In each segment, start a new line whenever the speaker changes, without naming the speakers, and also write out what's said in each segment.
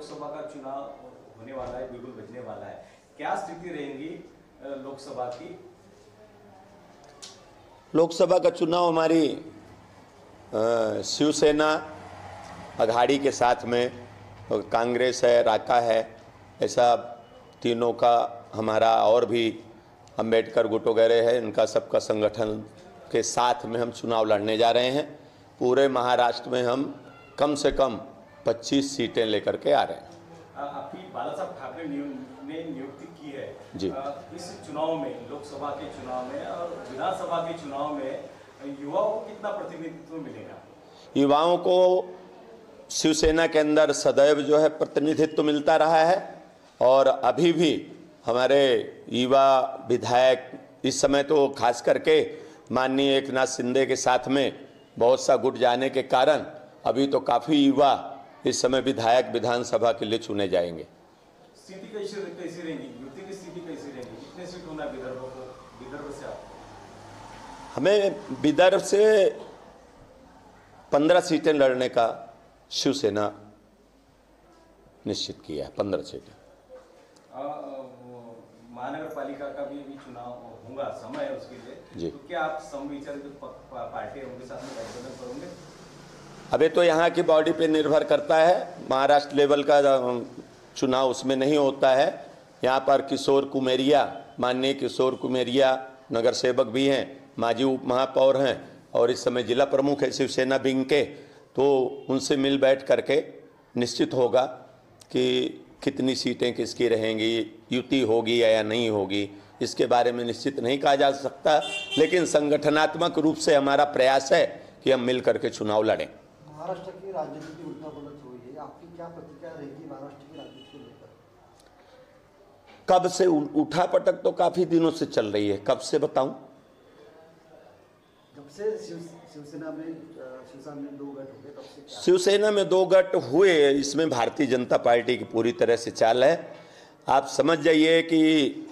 लोकसभा का चुनाव होने वाला है, बिल्कुल बजने वाला है, क्या स्थिति रहेगी लोकसभा की?
लोकसभा का चुनाव हमारी शिवसेना अघाड़ी के साथ में कांग्रेस है, राका है, ऐसा तीनों का हमारा और भी अंबेडकर गुट वगैरह है, इनका सबका संगठन के साथ में हम चुनाव लड़ने जा रहे हैं। पूरे महाराष्ट्र में हम कम से कम 25 सीटें लेकर के आ रहे हैं।
आपकी बाला साहब ठाकरे ने नियुक्ति की है
जी।
इस चुनाव में, लोकसभा के चुनाव में और विधानसभा के चुनाव में युवाओं को कितना प्रतिनिधित्व मिलेगा?
युवाओं को शिवसेना के अंदर सदैव जो है प्रतिनिधित्व मिलता रहा है और अभी भी हमारे युवा विधायक इस समय तो खास करके माननीय एकनाथ शिंदे के साथ में बहुत सा गुट जाने के कारण अभी तो काफ़ी युवा इस समय विधायक विधानसभा के लिए चुने जाएंगे।
स्थिति कैसी रहेगी? युति की स्थिति कैसी रहेगी? कितने सीट होना विदर्भ को? विदर्भ से
हमें विदर्भ से 15 सीटें लड़ने का शिवसेना निश्चित किया है। 15 सीटें।
महानगर पालिका का भी चुनाव होगा, समय है उसके लिए जी। तो क्या आप समविचार पार्टी उनके साथ में गठबंधन करोगे?
अभी तो यहाँ की बॉडी पे निर्भर करता है, महाराष्ट्र लेवल का चुनाव उसमें नहीं होता है। यहाँ पर किशोर कुमेरिया, माननीय किशोर कुमेरिया नगर सेवक भी हैं, माजी उप महापौर हैं और इस समय जिला प्रमुख है शिवसेना विंग के, तो उनसे मिल बैठ करके निश्चित होगा कि कितनी सीटें किसकी रहेंगी, युति होगी या नहीं होगी, इसके बारे में निश्चित नहीं कहा जा सकता, लेकिन संगठनात्मक रूप से हमारा प्रयास है कि हम मिल करके चुनाव लड़ें।
महाराष्ट्र की राजनीति की उलटा-पलट हुई है, आपकी क्या प्रतिक्रिया रहेगी महाराष्ट्र की राजनीति को लेकर?
कब से उठा पटक तो काफी दिनों से चल रही है, कब से बताऊं?
जब से शिवसेना में 2 गठ हो गए तब से।
शिवसेना में 2 गठ हुए, इसमें भारतीय जनता पार्टी की पूरी तरह से चाल है। आप समझ जाइए कि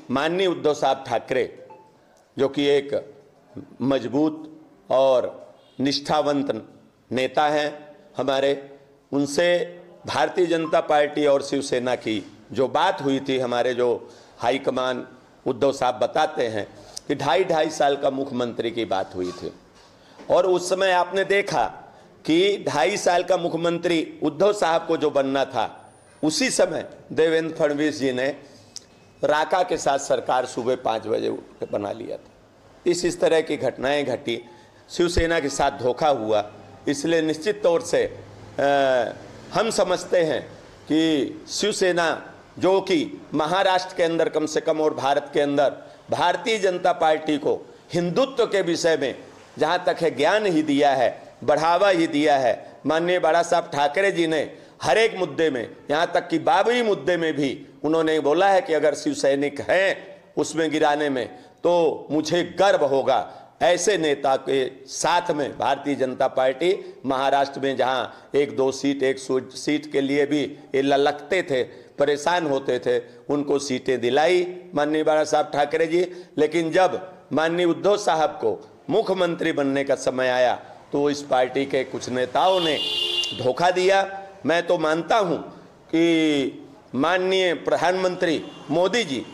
माननीय उद्धव साहब ठाकरे जो कि एक मजबूत और निष्ठावंत नेता हैं हमारे, उनसे भारतीय जनता पार्टी और शिवसेना की जो बात हुई थी, हमारे जो हाईकमान उद्धव साहब बताते हैं कि 2.5 साल का मुख्यमंत्री की बात हुई थी और उस समय आपने देखा कि 2.5 साल का मुख्यमंत्री उद्धव साहब को जो बनना था, उसी समय देवेंद्र फडणवीस जी ने राका के साथ सरकार सुबह 5 बजे उठ के बना लिया था। इस तरह की घटनाएं घटी, शिवसेना के साथ धोखा हुआ, इसलिए निश्चित तौर से हम समझते हैं कि शिवसेना जो कि महाराष्ट्र के अंदर कम से कम और भारत के अंदर भारतीय जनता पार्टी को हिंदुत्व के विषय में जहाँ तक है ज्ञान ही दिया है, बढ़ावा ही दिया है। माननीय बाला साहब ठाकरे जी ने हर एक मुद्दे में, यहाँ तक कि बाबरी मुद्दे में भी उन्होंने बोला है कि अगर शिव सैनिक हैं उसमें गिराने में तो मुझे गर्व होगा। ऐसे नेता के साथ में भारतीय जनता पार्टी महाराष्ट्र में जहाँ 1-2 सीट 1 सीट के लिए भी ये ललकते थे, परेशान होते थे, उनको सीटें दिलाई माननीय बाला साहब ठाकरे जी। लेकिन जब माननीय उद्धव साहब को मुख्यमंत्री बनने का समय आया तो इस पार्टी के कुछ नेताओं ने धोखा दिया। मैं तो मानता हूं कि माननीय प्रधानमंत्री मोदी जी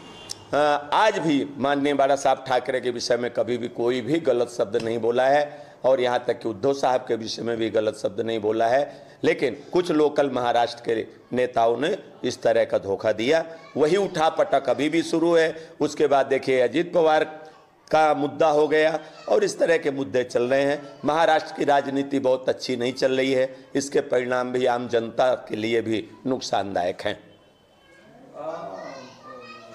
आज भी माननीय बाला साहब ठाकरे के विषय में कभी भी कोई भी गलत शब्द नहीं बोला है और यहाँ तक कि उद्धव साहब के विषय में भी गलत शब्द नहीं बोला है, लेकिन कुछ लोकल महाराष्ट्र के नेताओं ने इस तरह का धोखा दिया। वही उठापटक अभी भी शुरू है। उसके बाद देखिए अजीत पवार का मुद्दा हो गया और इस तरह के मुद्दे चल रहे हैं। महाराष्ट्र की राजनीति बहुत अच्छी नहीं चल रही है, इसके परिणाम भी आम जनता के लिए भी नुकसानदायक हैं।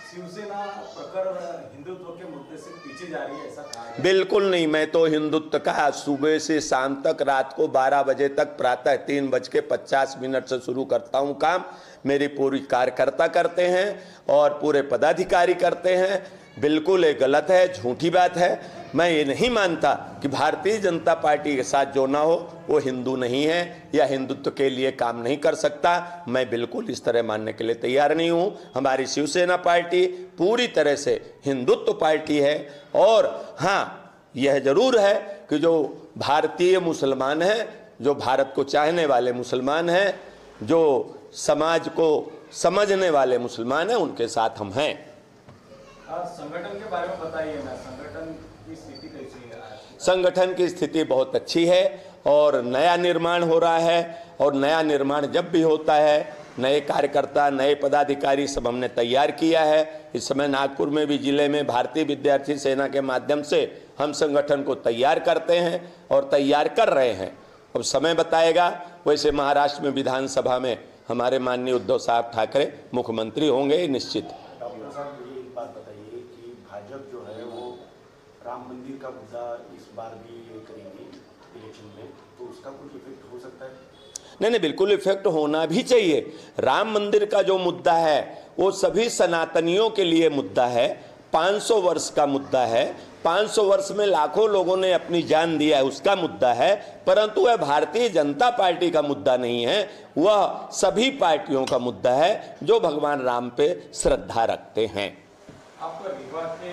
शिवसेना प्रकरण हिंदुत्व के मुद्दे से पीछे जा रही है, ऐसा कहा है?
बिल्कुल नहीं। मैं तो हिंदुत्व का सुबह से शाम तक, रात को 12 बजे तक, प्रातः 3:50 से शुरू करता हूं काम। मेरी पूरी कार्यकर्ता करते हैं और पूरे पदाधिकारी करते हैं। बिल्कुल ये गलत है, झूठी बात है। मैं ये नहीं मानता कि भारतीय जनता पार्टी के साथ जो ना हो वो हिंदू नहीं है या हिंदुत्व के लिए काम नहीं कर सकता। मैं बिल्कुल इस तरह मानने के लिए तैयार नहीं हूँ। हमारी शिवसेना पार्टी पूरी तरह से हिंदुत्व पार्टी है और हाँ, यह जरूर है कि जो भारतीय मुसलमान हैं, जो भारत को चाहने वाले मुसलमान हैं, जो समाज को समझने वाले मुसलमान हैं, उनके साथ हम हैं।
संगठन के बारे में बताइए ना, संगठन की स्थिति कैसी है आज?
संगठन की स्थिति बहुत अच्छी है और नया निर्माण हो रहा है, और नया निर्माण जब भी होता है नए कार्यकर्ता, नए पदाधिकारी सब हमने तैयार किया है। इस समय नागपुर में भी जिले में भारतीय विद्यार्थी सेना के माध्यम से हम संगठन को तैयार करते हैं और तैयार कर रहे हैं। अब समय बताएगा। वैसे महाराष्ट्र में विधानसभा में हमारे माननीय उद्धव साहब ठाकरे मुख्यमंत्री होंगे निश्चित।
डॉक्टर साहब, मुझे एक बात बताइए कि भाजपा जो है वो राम मंदिर का मुद्दा इस बार भी करेगी इलेक्शन में, तो उसका कुछ इफेक्ट हो सकता है?
नहीं, बिल्कुल इफेक्ट होना भी चाहिए। राम मंदिर का जो मुद्दा है वो सभी सनातनियों के लिए मुद्दा है, 500 वर्ष का मुद्दा है। 500 वर्ष में लाखों लोगों ने अपनी जान दिया है, उसका मुद्दा है। परंतु वह भारतीय जनता पार्टी का मुद्दा नहीं है, वह सभी पार्टियों का मुद्दा है जो भगवान राम पे श्रद्धा रखते हैं।
आप रीवा के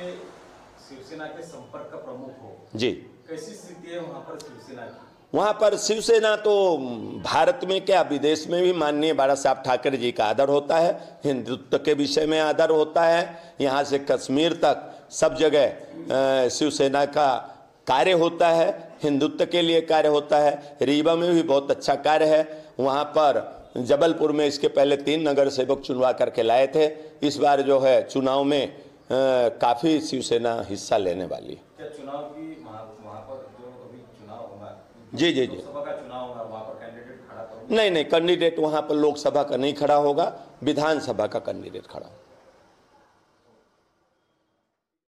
शिवसेना के संपर्क प्रमुख हो
जी,
कैसी स्थिति है वहाँ पर शिवसेना की?
वहाँ पर शिवसेना तो भारत में क्या विदेश में भी माननीय बाला साहब ठाकरे जी का आदर होता है, हिंदुत्व के विषय में आदर होता है। यहाँ से कश्मीर तक सब जगह शिवसेना का कार्य होता है, हिंदुत्व के लिए कार्य होता है। रीवा में भी बहुत अच्छा कार्य है। वहाँ पर जबलपुर में इसके पहले 3 नगर सेवक चुनवा करके लाए थे। इस बार जो है चुनाव में काफ़ी शिवसेना हिस्सा लेने वाली है।
क्या चुनाव की वहाँ पर जो अभी चुनाव होगा,
जी,
लोकसभा का चुनाव होगा, वहाँ पर कैंडिडेट खड़ा करोगे?
नहीं, कैंडिडेट वहाँ पर लोकसभा का नहीं खड़ा होगा, विधानसभा का कैंडिडेट खड़ा होगा।